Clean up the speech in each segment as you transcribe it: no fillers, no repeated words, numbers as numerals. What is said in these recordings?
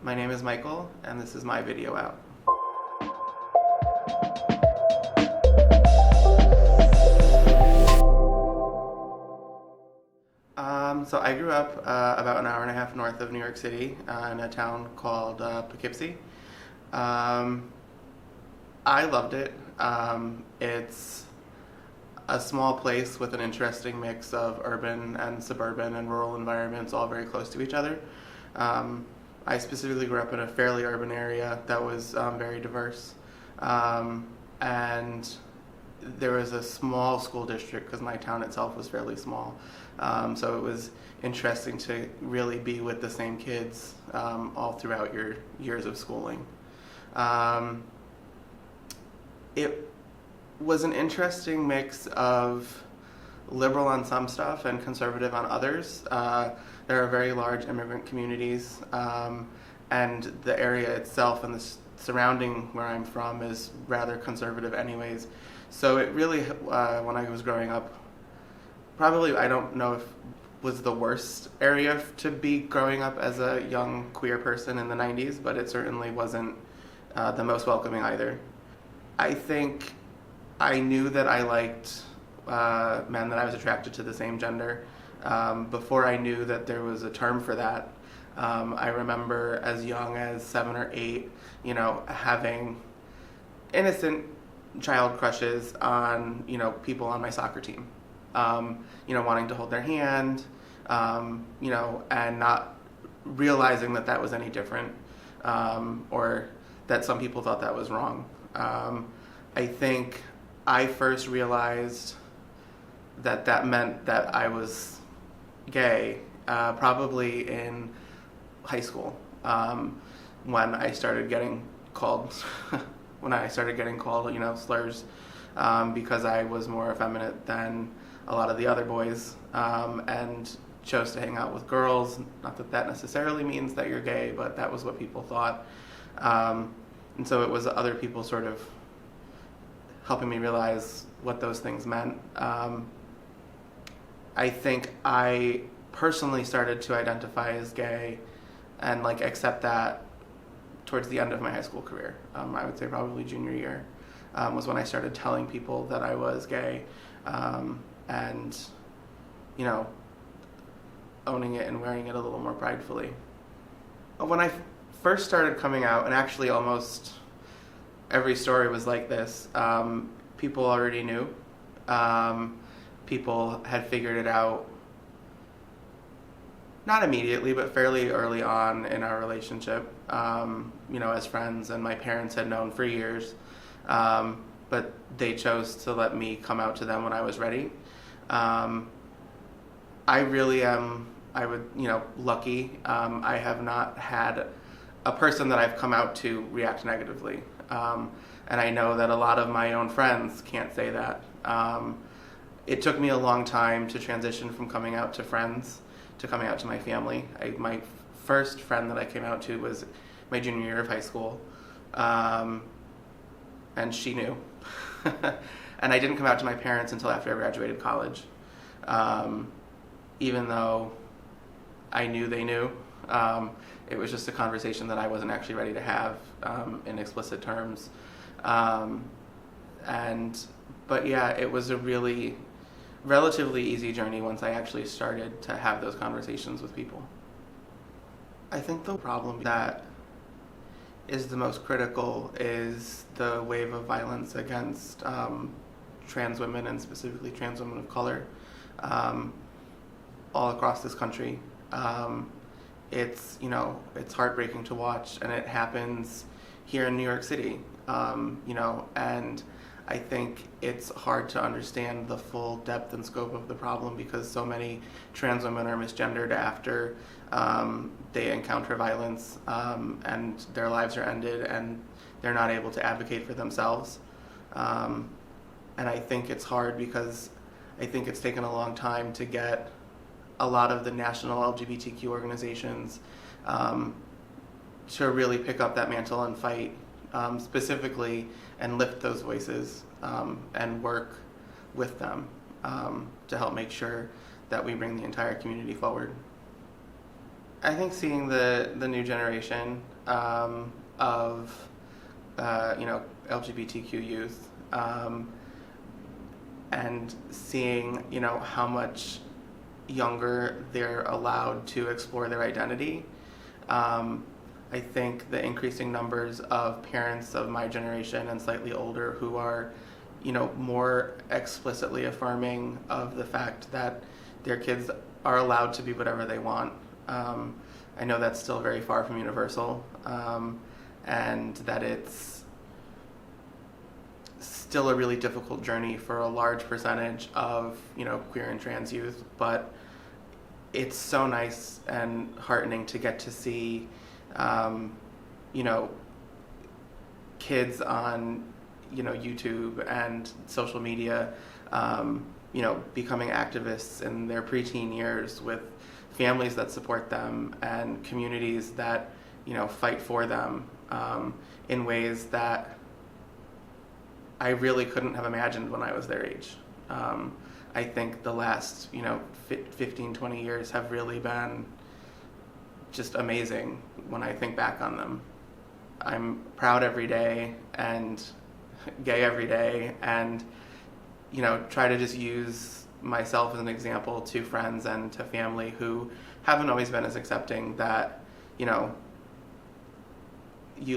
My name is Michael, and this is my video out. So I grew up about an hour and a half north of New York City in a town called Poughkeepsie. I loved it. It's a small place with an interesting mix of urban and suburban and rural environments all very close to each other. I specifically grew up in a fairly urban area that was very diverse. And there was a small school district because my town itself was fairly small. So it was interesting to really be with the same kids all throughout your years of schooling. It was an interesting mix of liberal on some stuff and conservative on others. There are very large immigrant communities, and the area itself and the surrounding where I'm from is rather conservative anyways. So it really, when I was growing up, probably, I don't know if was the worst area to be growing up as a young queer person in the 90s, but it certainly wasn't the most welcoming either. I think I knew that I liked men, that I was attracted to the same gender, before I knew that there was a term for that. I remember as young as 7 or 8, having innocent child crushes on, people on my soccer team. Wanting to hold their hand, and not realizing that that was any different, or that some people thought that was wrong. I think I first realized that that meant that I was gay, probably in high school, when I started getting called, slurs, because I was more effeminate than a lot of the other boys, and chose to hang out with girls. Not that that necessarily means that you're gay, but that was what people thought. And so it was other people sort of helping me realize what those things meant. I think I personally started to identify as gay and accept that towards the end of my high school career. I would say probably junior year was when I started telling people that I was gay, and owning it and wearing it a little more pridefully. When I first started coming out, and actually almost every story was like this, people already knew. People had figured it out, not immediately, but fairly early on in our relationship, as friends, and my parents had known for years, but they chose to let me come out to them when I was ready. I really am, lucky. I have not had a person that I've come out to react negatively. And I know that a lot of my own friends can't say that. It took me a long time to transition from coming out to friends to coming out to my family. My first friend that I came out to was my junior year of high school, and she knew. And I didn't come out to my parents until after I graduated college, even though I knew they knew. It was just a conversation that I wasn't actually ready to have in explicit terms. But yeah, it was a really relatively easy journey once I actually started to have those conversations with people. I think the problem that is the most critical is the wave of violence against trans women, and specifically trans women of color, all across this country. It's heartbreaking to watch, and it happens here in New York City, and I think it's hard to understand the full depth and scope of the problem because so many trans women are misgendered after they encounter violence, and their lives are ended and they're not able to advocate for themselves. And I think it's hard because I think it's taken a long time to get a lot of the national LGBTQ organizations to really pick up that mantle and fight specifically and lift those voices and work with them to help make sure that we bring the entire community forward. I think seeing the new generation of LGBTQ youth, and seeing how much younger they're allowed to explore their identity. I think the increasing numbers of parents of my generation and slightly older who are more explicitly affirming of the fact that their kids are allowed to be whatever they want. I know that's still very far from universal, and that it's still a really difficult journey for a large percentage of queer and trans youth, but it's so nice and heartening to get to see kids on YouTube and social media becoming activists in their preteen years with families that support them and communities that fight for them in ways that I really couldn't have imagined when I was their age. I think the last 15, 20 years have really been just amazing when I think back on them. I'm proud every day and gay every day, and try to just use myself as an example to friends and to family who haven't always been as accepting that you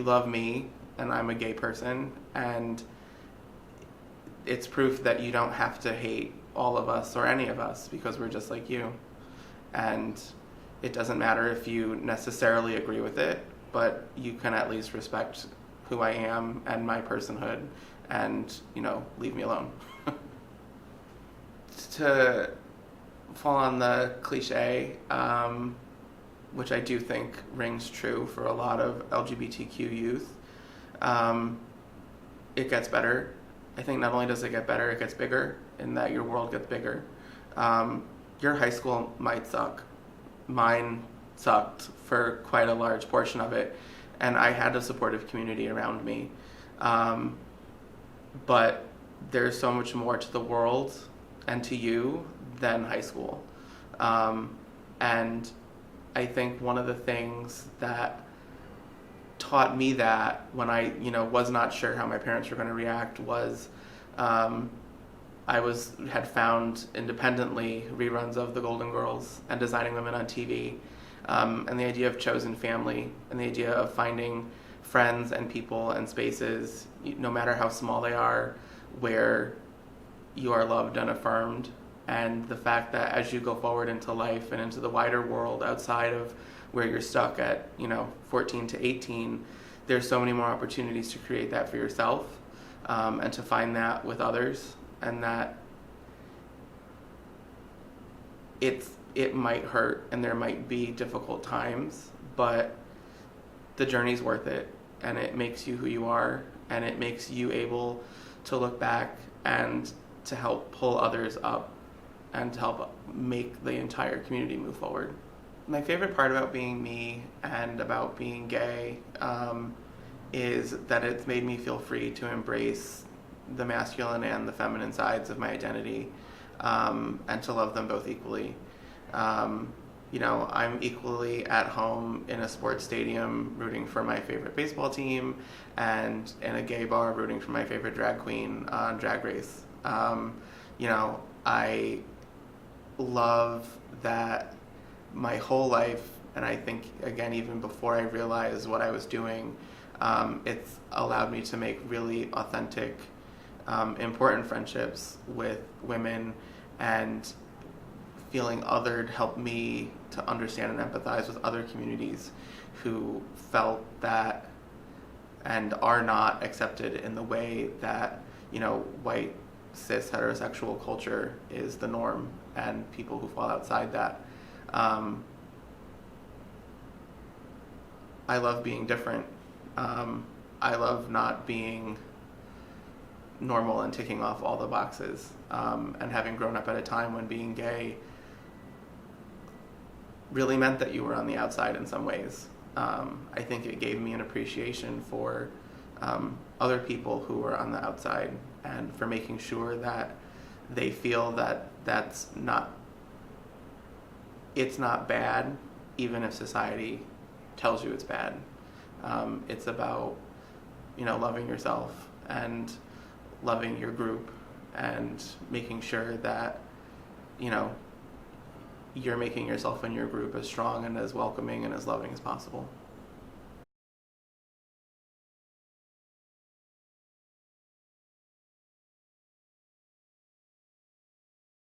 love me and I'm a gay person, and it's proof that you don't have to hate all of us or any of us because we're just like you. And it doesn't matter if you necessarily agree with it, but you can at least respect who I am and my personhood and, leave me alone. To fall on the cliche, which I do think rings true for a lot of LGBTQ youth, it gets better. I think not only does it get better, it gets bigger in that your world gets bigger. Your high school might suck. Mine sucked for quite a large portion of it, and I had a supportive community around me. But there's so much more to the world and to you than high school. And I think one of the things that taught me that when I, was not sure how my parents were going to react was I had found independently reruns of The Golden Girls and Designing Women on TV, and the idea of chosen family and the idea of finding friends and people and spaces, no matter how small they are, where you are loved and affirmed, and the fact that as you go forward into life and into the wider world outside of where you're stuck at 14 to 18, there's so many more opportunities to create that for yourself, and to find that with others, and that it might hurt and there might be difficult times, but the journey's worth it, and it makes you who you are, and it makes you able to look back and to help pull others up and to help make the entire community move forward. My favorite part about being me and about being gay is that it's made me feel free to embrace the masculine and the feminine sides of my identity, and to love them both equally. I'm equally at home in a sports stadium rooting for my favorite baseball team and in a gay bar rooting for my favorite drag queen on Drag Race. I love that my whole life, and I think, again, even before I realized what I was doing, it's allowed me to make really authentic, important friendships with women, and feeling othered helped me to understand and empathize with other communities who felt that and are not accepted in the way that, white cis heterosexual culture is the norm, and people who fall outside that. I love being different. I love not being normal and ticking off all the boxes. And having grown up at a time when being gay really meant that you were on the outside in some ways. I think it gave me an appreciation for other people who were on the outside, and for making sure that they feel that it's not bad even if society tells you it's bad. It's about, loving yourself and loving your group and making sure that, you're making yourself and your group as strong and as welcoming and as loving as possible.